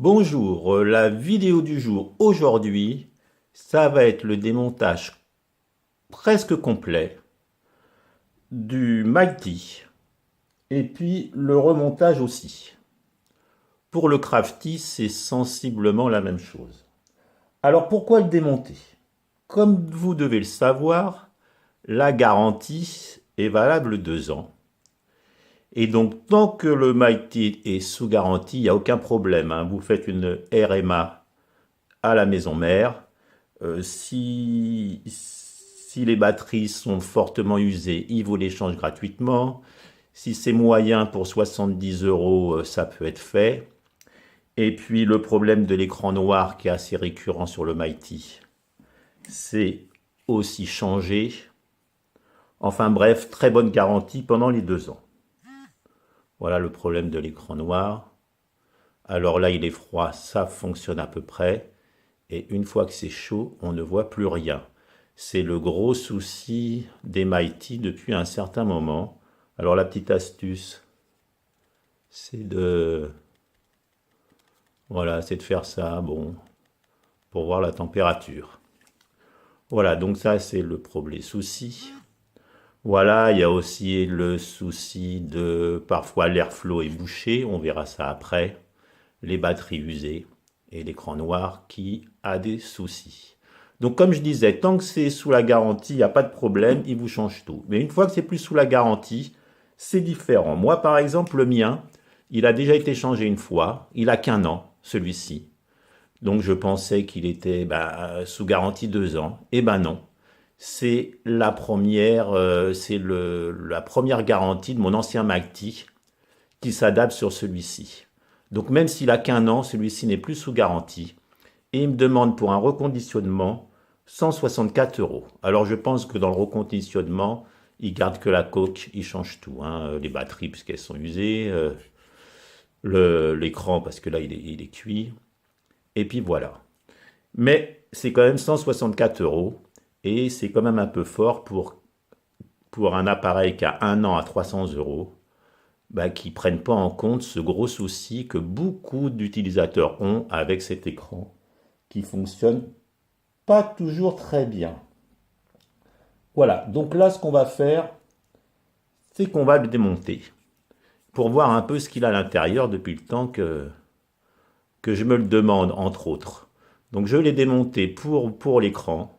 Bonjour, la vidéo du jour aujourd'hui, ça va être le démontage presque complet du Mighty et puis le remontage aussi. Pour le Crafty, c'est sensiblement la même chose. Alors pourquoi le démonter? Comme vous devez le savoir, la garantie est valable 2 ans. Et donc, tant que le Mighty est sous garantie, il n'y a aucun problème, hein. Vous faites une RMA à la maison mère. Si les batteries sont fortement usées, ils vous les changent gratuitement. Si c'est moyen pour 70 euros, ça peut être fait. Et puis le problème de l'écran noir qui est assez récurrent sur le Mighty, c'est aussi changé. Enfin bref, très bonne garantie pendant les 2 ans. Voilà le problème de l'écran noir. Alors là, il est froid, ça fonctionne à peu près. Et une fois que c'est chaud, on ne voit plus rien. C'est le gros souci des Mighty depuis un certain moment. Alors la petite astuce, c'est de... Voilà, c'est de faire ça, bon, pour voir la température. Voilà, donc ça c'est le problème, souci. Voilà, il y a aussi le souci de... Parfois l'airflow est bouché, on verra ça après. Les batteries usées et l'écran noir qui a des soucis. Donc comme je disais, tant que c'est sous la garantie, il n'y a pas de problème, il vous change tout. Mais une fois que c'est plus sous la garantie, c'est différent. Moi par exemple, le mien, il a déjà été changé une fois, il a qu'un an, celui-ci. Donc je pensais qu'il était sous garantie 2 ans. Eh ben non. C'est la première, la première garantie de mon ancien Mighty qui s'adapte sur celui-ci. Donc même s'il a qu'un an, celui-ci n'est plus sous garantie. Et il me demande pour un reconditionnement 164 euros. Alors je pense que dans le reconditionnement, il garde que la coque, il change tout, hein. Les batteries puisqu'elles sont usées, l'écran parce que là il est cuit. Et puis voilà. Mais c'est quand même 164 euros. Et c'est quand même un peu fort pour un appareil qui a un an à 300 euros. Qui ne prennent pas en compte ce gros souci que beaucoup d'utilisateurs ont avec cet écran qui fonctionne pas toujours très bien. Voilà, donc là ce qu'on va faire, c'est qu'on va le démonter pour voir un peu ce qu'il a à l'intérieur depuis le temps que je me le demande, entre autres. Donc je l'ai démonté pour l'écran,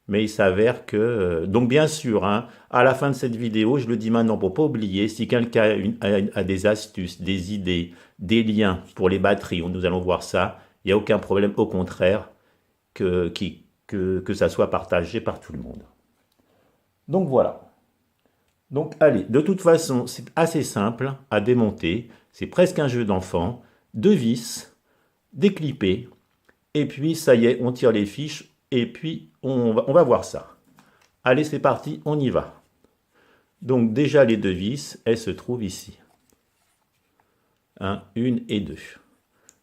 mais il s'avère que... donc bien sûr, hein, à la fin de cette vidéo, je le dis maintenant pour ne pas oublier, si quelqu'un a des astuces, des idées, des liens pour les batteries, nous allons voir ça, il n'y a aucun problème, au contraire, que ça soit partagé par tout le monde. Donc voilà. Donc allez, de toute façon, c'est assez simple à démonter, c'est presque un jeu d'enfant, 2 vis, déclipper, et puis ça y est, on tire les fiches, et puis on va voir ça. Allez, c'est parti, on y va. Donc déjà les 2 vis, elles se trouvent ici. Une et deux.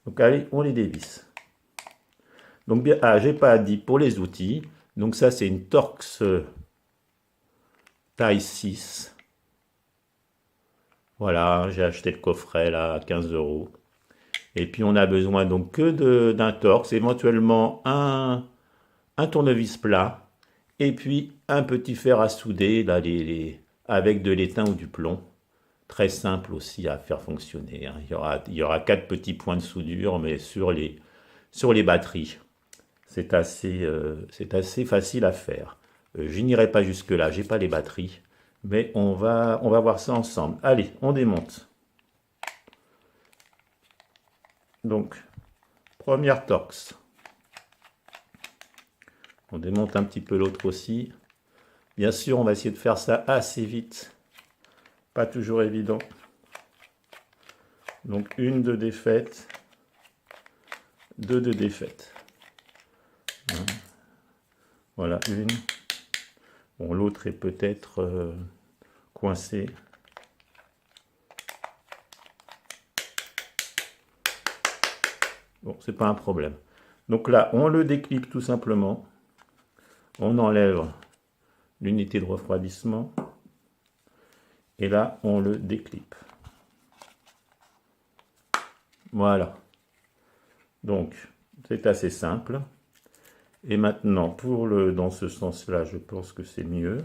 Donc allez, on les dévisse. Donc bien, j'ai pas dit pour les outils. Donc ça c'est une Torx taille 6. Voilà, j'ai acheté le coffret là à 15 euros. Et puis on a besoin donc que d'un Torx, éventuellement un tournevis plat, et puis un petit fer à souder là, avec de l'étain ou du plomb. Très simple aussi à faire fonctionner, hein. Il y aura 4 petits points de soudure, mais sur les batteries. C'est assez facile à faire. Je n'irai pas jusque là, j'ai pas les batteries, mais on va voir ça ensemble. Allez, on démonte. Donc, première Torx. On démonte un petit peu l'autre aussi. Bien sûr, on va essayer de faire ça assez vite. Pas toujours évident. Donc, une de défaite, deux de défaite. Voilà, une. Bon, l'autre est peut-être coincé. Bon, c'est pas un problème. Donc là, on le déclipe tout simplement. On enlève l'unité de refroidissement. Et là, on le déclipe. Voilà. Donc, c'est assez simple. Et maintenant, dans ce sens-là, je pense que c'est mieux.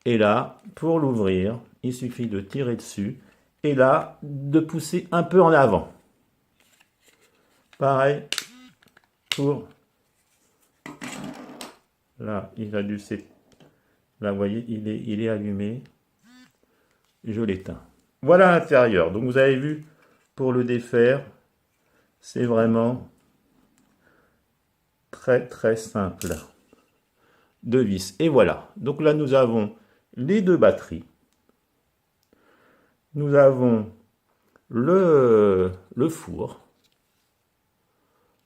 Et là, pour l'ouvrir, il suffit de tirer dessus. Et là, de pousser un peu en avant. Pareil pour... Là, il a dû... Là, vous voyez, il est allumé. Je l'éteins. Voilà l'intérieur. Donc, vous avez vu, pour le défaire, c'est vraiment très, très simple. Deux vis. Et voilà. Donc là, nous avons les deux batteries. Nous avons le four.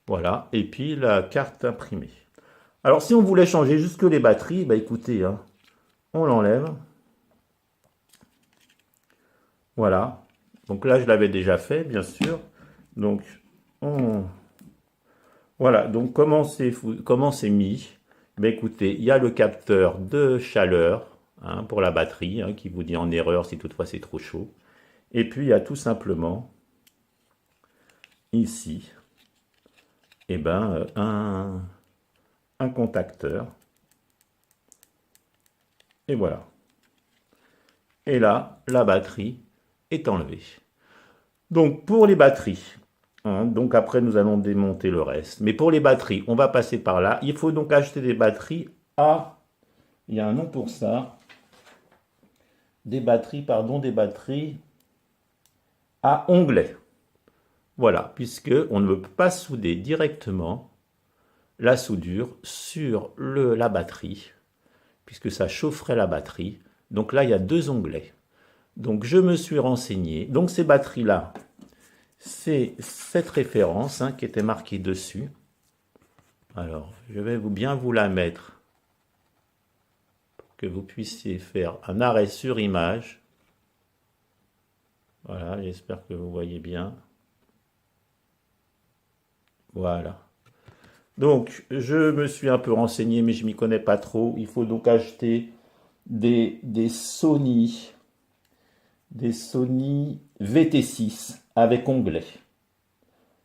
Voilà. Et puis la carte imprimée. Alors, si on voulait changer jusque les batteries, bah écoutez, hein, on l'enlève. Voilà. Donc là, je l'avais déjà fait, bien sûr. Donc, voilà. Donc, comment c'est mis? Bah écoutez, il y a le capteur de chaleur, hein, pour la batterie, hein, qui vous dit en erreur si toutefois c'est trop chaud. Et puis, il y a tout simplement, ici, eh ben, un contacteur. Et voilà. Et là, la batterie est enlevée. Donc, pour les batteries, hein, donc après, nous allons démonter le reste. Mais pour les batteries, on va passer par là. Il faut donc acheter des batteries à... Il y a un nom pour ça. Des batteries à onglet. Voilà, puisque on ne peut pas souder directement la soudure sur la batterie, puisque ça chaufferait la batterie. Donc là, il y a deux onglets. Donc je me suis renseigné. Donc ces batteries-là, c'est cette référence, hein, qui était marquée dessus. Alors, je vais bien vous la mettre pour que vous puissiez faire un arrêt sur image. Voilà, j'espère que vous voyez bien. Voilà. Donc, je me suis un peu renseigné, mais je m'y connais pas trop. Il faut donc acheter des Sony VT6 avec onglet.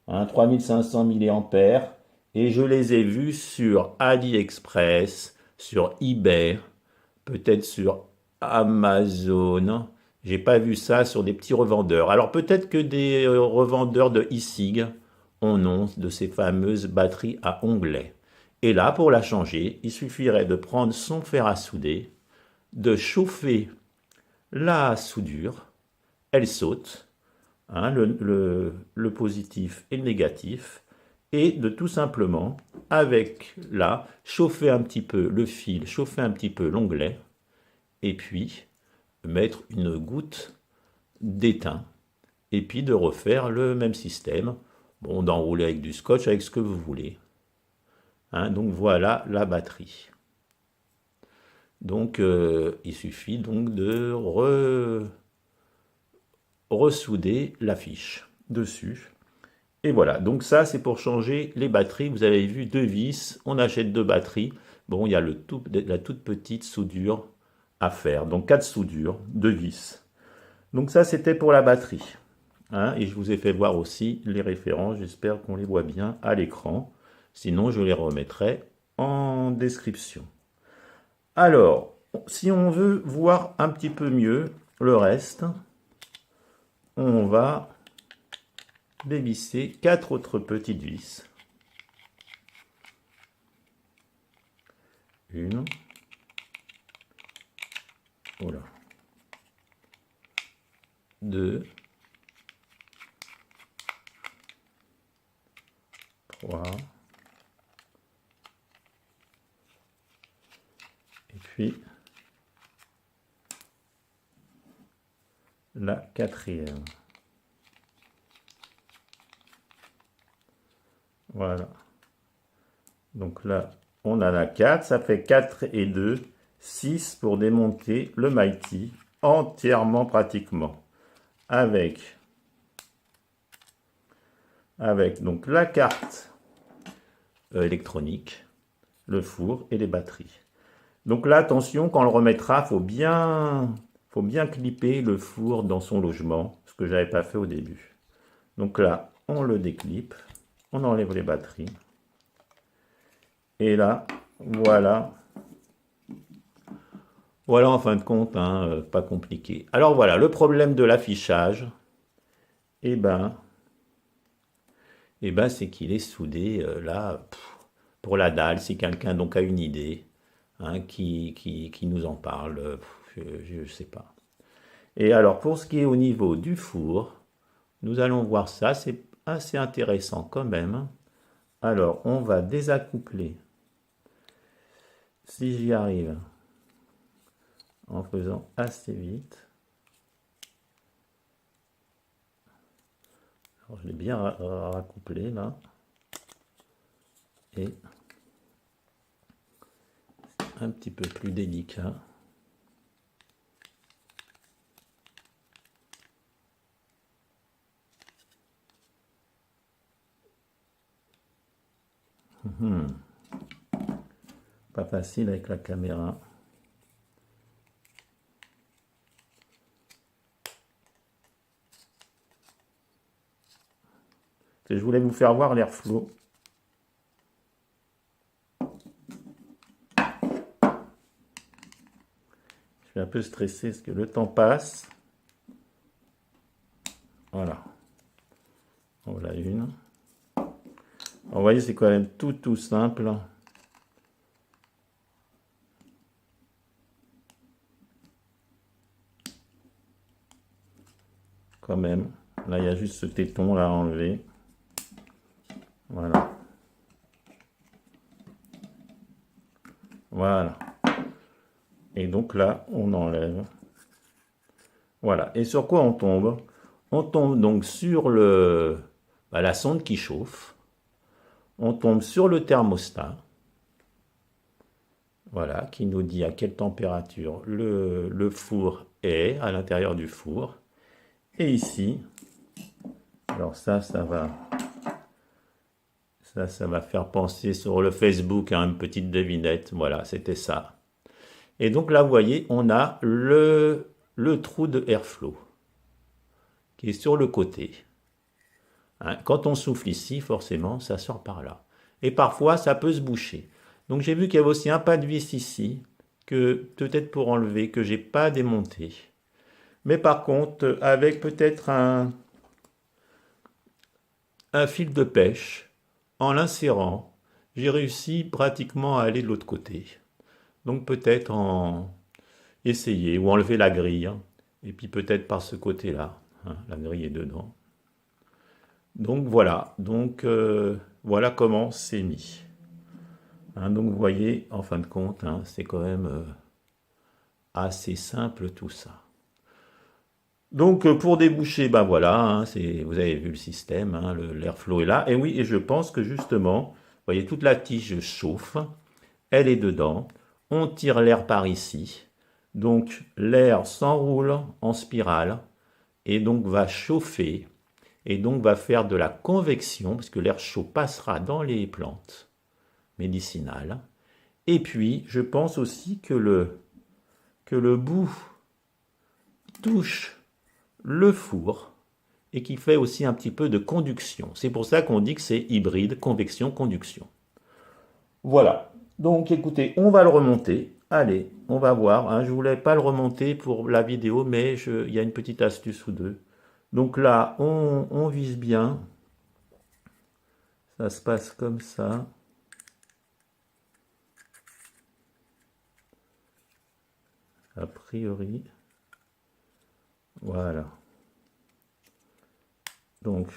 Hein, 3500 mAh. Et je les ai vus sur AliExpress, sur eBay, peut-être sur Amazon. J'ai pas vu ça sur des petits revendeurs. Alors peut-être que des revendeurs de e-cig en ont de ces fameuses batteries à onglet. Et là, pour la changer, il suffirait de prendre son fer à souder, de chauffer la soudure, elle saute, hein, le positif et le négatif, et de tout simplement, avec là, chauffer un petit peu le fil, chauffer un petit peu l'onglet, et puis mettre une goutte d'étain, et puis de refaire le même système, bon, d'enrouler avec du scotch, avec ce que vous voulez. Hein, donc voilà la batterie. Donc il suffit donc de ressouder la fiche dessus. Et voilà, donc ça c'est pour changer les batteries. Vous avez vu deux vis, on achète deux batteries. Bon, il y a la toute petite soudure à faire. Donc 4 soudures, 2 vis. Donc ça c'était pour la batterie. Hein, et je vous ai fait voir aussi les références. J'espère qu'on les voit bien à l'écran. Sinon je les remettrai en description. Alors, si on veut voir un petit peu mieux le reste, on va dévisser 4 autres petites vis. Une. Voilà. 2. 3. Et puis la quatrième. Voilà. Donc là, on a la 4, ça fait 4 et 2, 6 pour démonter le Mighty entièrement pratiquement. Avec donc la carte électronique, le four et les batteries. Donc là, attention, quand on le remettra, faut bien clipper le four dans son logement, ce que j'avais pas fait au début. Donc là, on le déclipe. on enlève les batteries. Et là, voilà. Voilà en fin de compte, hein, pas compliqué. Alors voilà, le problème de l'affichage, eh ben, c'est qu'il est soudé là pour la dalle. Si quelqu'un donc a une idée, hein, qui nous en parle, je ne sais pas. Et alors pour ce qui est au niveau du four, nous allons voir ça, c'est assez intéressant quand même. Alors on va désaccoupler, si j'y arrive, en faisant assez vite. Alors, je l'ai bien raccouplé là. Et un petit peu plus délicat. Pas facile avec la caméra. Je voulais vous faire voir l'airflow. Je suis un peu stressé parce que le temps passe. Voilà. Voilà une. Alors, vous voyez, c'est quand même tout simple. Quand même. Là, il y a juste ce téton là à enlever. Voilà. Voilà. Et donc là, on enlève. Voilà. Et sur quoi on tombe? On tombe donc sur la sonde qui chauffe. On tombe sur le thermostat. Voilà, qui nous dit à quelle température le four est, à l'intérieur du four. Et ici, alors ça va faire penser sur le Facebook à une petite devinette. Voilà, c'était ça. Et donc là, vous voyez, on a le trou de airflow qui est sur le côté. Hein, quand on souffle ici, forcément, ça sort par là. Et parfois, ça peut se boucher. Donc j'ai vu qu'il y avait aussi un pas de vis ici, que peut-être pour enlever, que j'ai pas démonté. Mais par contre, avec peut-être un fil de pêche, en l'insérant, j'ai réussi pratiquement à aller de l'autre côté. Donc peut-être en essayer ou enlever la grille, hein, et puis peut-être par ce côté-là, hein, la grille est dedans. Donc voilà, voilà comment c'est mis. Hein, donc vous voyez, en fin de compte, hein, c'est quand même assez simple tout ça. Donc pour déboucher, ben voilà, hein, vous avez vu le système, hein, l'airflow est là. Et oui, et je pense que justement, vous voyez, toute la tige chauffe, elle est dedans, on tire l'air par ici, donc l'air s'enroule en spirale, et donc va chauffer, et donc va faire de la convection, parce que l'air chaud passera dans les plantes médicinales. Et puis, je pense aussi que le bout touche le four et qui fait aussi un petit peu de conduction. C'est pour ça qu'on dit que c'est hybride, convection-conduction. Voilà. Donc écoutez, on va le remonter. Allez, on va voir. Hein. Je ne voulais pas le remonter pour la vidéo, mais il y a une petite astuce ou deux. Donc là, on vise bien. Ça se passe comme ça. A priori. Voilà. Donc,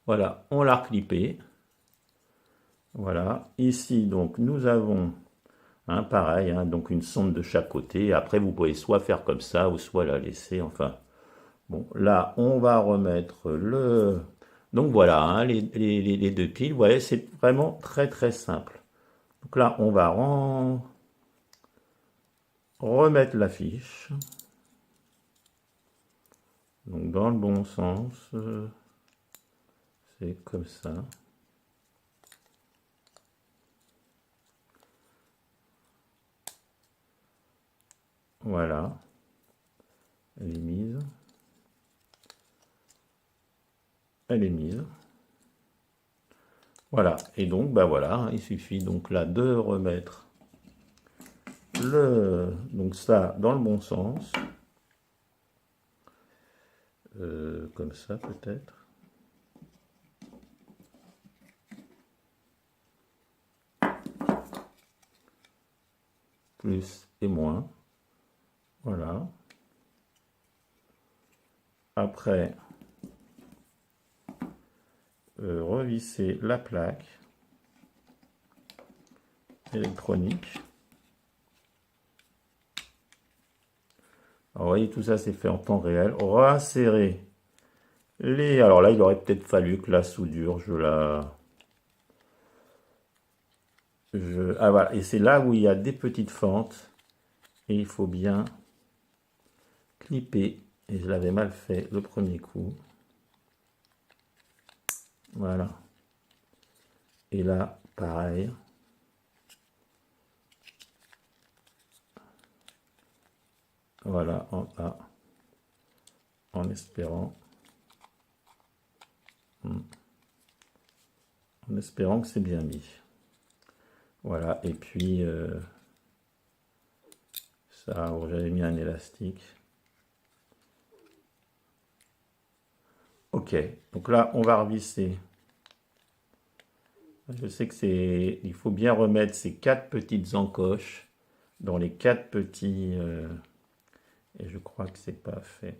voilà, on l'a reclippé. Voilà. Ici, donc, nous avons, hein, pareil, hein, donc une sonde de chaque côté. Après, vous pouvez soit faire comme ça, ou soit la laisser, enfin. Bon, là, on va remettre le... Donc voilà, hein, les deux piles. Vous voyez, c'est vraiment très simple. Donc là, on va remettre la fiche. Donc dans le bon sens, c'est comme ça. Voilà. Elle est mise. Elle est mise. Voilà, et donc, bah voilà, il suffit donc là de remettre donc ça dans le bon sens, comme ça peut-être. Plus et moins, voilà. Après, revisser la plaque électronique. Alors, vous voyez, tout ça c'est fait en temps réel. Réinsérer les... Alors là, il aurait peut-être fallu que la soudure, Ah voilà, et c'est là où il y a des petites fentes. Et il faut bien clipper. Et je l'avais mal fait le premier coup. Voilà. Et là, pareil. Voilà, en bas. En espérant. En espérant que c'est bien mis. Voilà, et puis ça, j'avais mis un élastique. Ok, donc là, on va revisser. Je sais que c'est, il faut bien remettre ces 4 petites encoches dans les 4 petits, et je crois que c'est pas fait.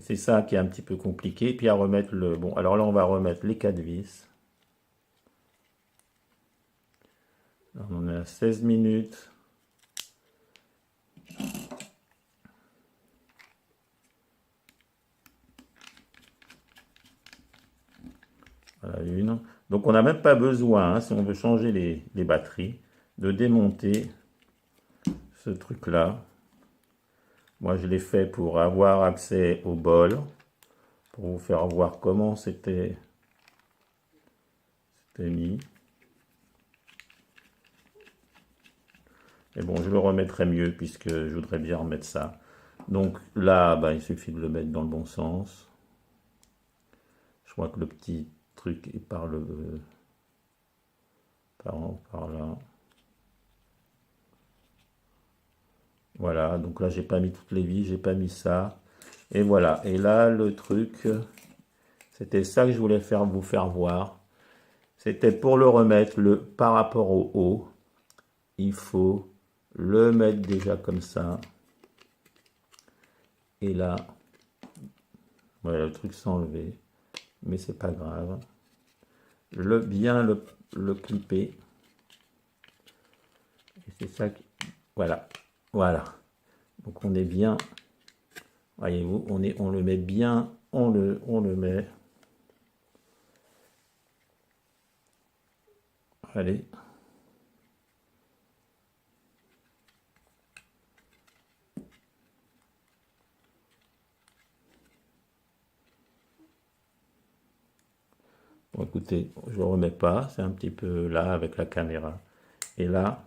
C'est ça qui est un petit peu compliqué. Puis à remettre le... Bon, alors là, on va remettre les 4 vis. Alors, on est à 16 minutes. Voilà une. Donc on n'a même pas besoin, hein, si on veut changer les batteries, de démonter ce truc-là. Moi, je l'ai fait pour avoir accès au bol, pour vous faire voir comment c'était mis. Et bon, je le remettrai mieux puisque je voudrais bien remettre ça. Donc là, bah, il suffit de le mettre dans le bon sens. Je crois que le petit truc est par par là. Voilà, donc là j'ai pas mis toutes les vis, j'ai pas mis ça. Et voilà, et là le truc, c'était ça que je voulais vous faire voir. C'était pour le remettre par rapport au haut, il faut le mettre déjà comme ça. Et là, voilà, le truc s'est enlevé, mais c'est pas grave. Bien le clipper. Et c'est ça qui... Voilà, voilà. Donc on est bien, voyez-vous, on le met bien, on le met. Allez. Bon, écoutez, je ne remets pas, c'est un petit peu là avec la caméra. Et là,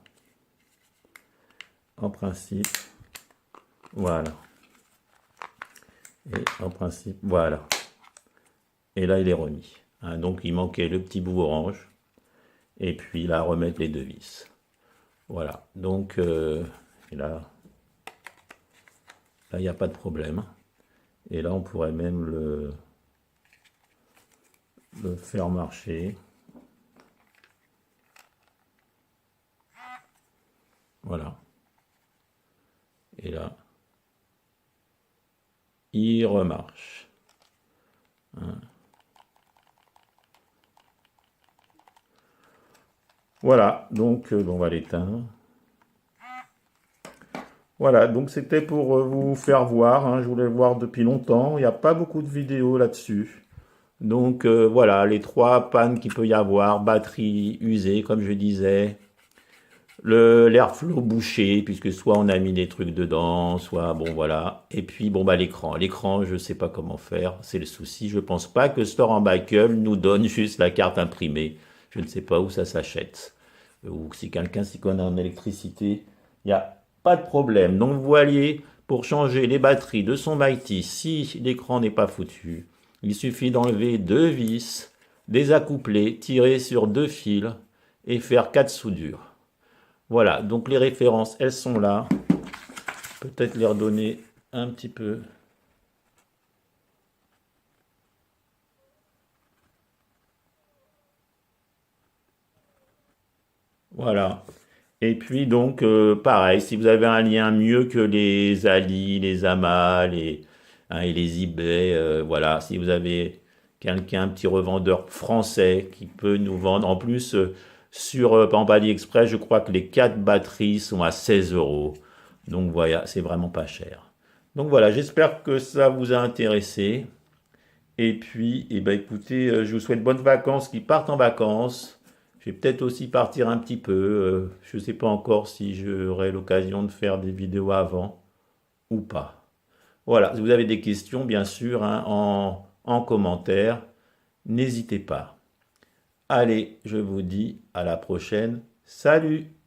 en principe, voilà. Et en principe, voilà. Et là, il est remis. Hein, donc, il manquait le petit bout orange. Et puis là, remettre les 2 vis. Voilà. Donc, et là, il n'y a pas de problème. Et là, on pourrait même le faire marcher. Voilà. Et là, il remarche. Hein. Voilà, donc on va l'éteindre. Voilà, donc c'était pour vous faire voir, hein, je voulais le voir depuis longtemps, il n'y a pas beaucoup de vidéos là-dessus. Donc voilà, les 3 pannes qu'il peut y avoir, batterie usée comme je disais, l'airflow bouché, puisque soit on a mis des trucs dedans, soit bon voilà, et puis bon bah l'écran je sais pas comment faire, c'est le souci, je pense pas que Store Buckle nous donne juste la carte imprimée, je ne sais pas où ça s'achète, ou si quelqu'un s'y connaît en électricité, il n'y a pas de problème. Donc vous voyez, pour changer les batteries de son Mighty, si l'écran n'est pas foutu, il suffit d'enlever 2 vis, désaccoupler, tirer sur 2 fils et faire 4 soudures. Voilà, donc les références, elles sont là. Peut-être les redonner un petit peu. Voilà. Et puis donc, pareil, si vous avez un lien mieux que les Ali, les Ama, et les eBay, voilà, si vous avez quelqu'un, un petit revendeur français qui peut nous vendre, en plus, sur, par exemple, AliExpress, je crois que les 4 batteries sont à 16 euros. Donc voilà, c'est vraiment pas cher. Donc voilà, j'espère que ça vous a intéressé. Et puis, eh ben, écoutez, je vous souhaite bonnes vacances qui partent en vacances. Je vais peut-être aussi partir un petit peu. Je ne sais pas encore si j'aurai l'occasion de faire des vidéos avant ou pas. Voilà, si vous avez des questions, bien sûr, hein, en commentaire, n'hésitez pas. Allez, je vous dis à la prochaine. Salut!